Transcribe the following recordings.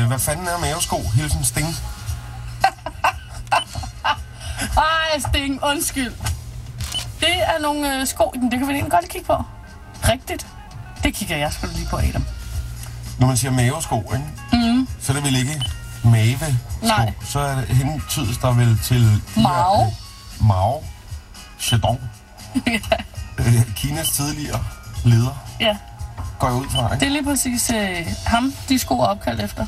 Hvad fanden er mavesko? Hilsen Sting. Ej, Sting, undskyld. Det er nogle sko, det kan vi egentlig godt kigge på. Rigtigt. Det kigger jeg sgu lige på, Adam. Når man siger mavesko, ikke? Så er det vel ikke mave-sko. Nej. Så er det hentydes der vel til... Mao. Mao Zedong. Kinas tidligere leder. Ja. Går jeg ud fra, ikke? Det er lige præcis ham, de sko er opkaldt efter.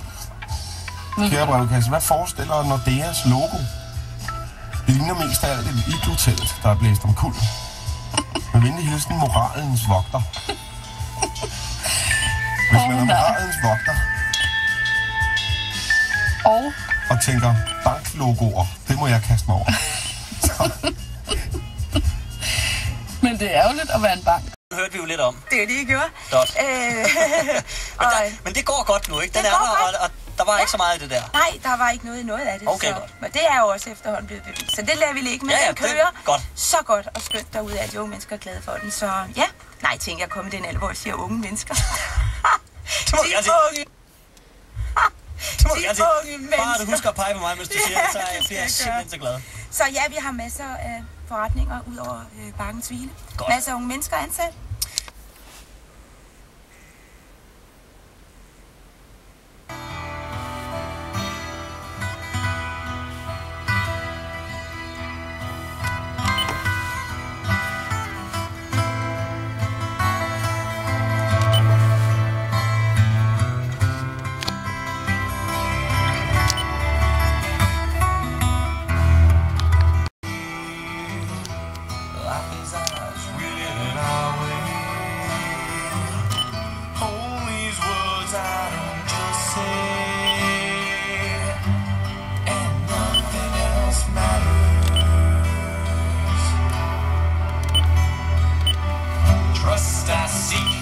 Kære brevkasse, hvad forestiller Nordeas logo? Det ligner mest af alt et igloo-telt, der er blæst om kul. Med venlig hilsen, moralens vogter. Hvis man er moralens vogter og tænker, banklogoer, det må jeg kaste mig over. Men det er ærgerligt at være en bank. Det hørte vi jo lidt om. Det er det, I gjorde. Godt. Men det går godt nu, ikke? Den er der, og der var ikke så meget i det der. Nej, der var ikke noget i noget af det. Okay, så. godt. Men det er jo også efterhånden blevet bevist. Så det lader vi ligge med. Ja, den kører godt. så godt og skønt derude, at de unge mennesker er glade for den. Så ja, nej, tænker jeg kommer i den alvor, hvor jeg siger unge mennesker. Det må jeg sige. Det må jeg sige. Bare du husker at pege på mig, hvis du siger det, så er jeg simpelthen så glad. Så ja, vi har masser af forretninger ud over Bakkens Hvile. Masser af unge mennesker ansat. Trust I seek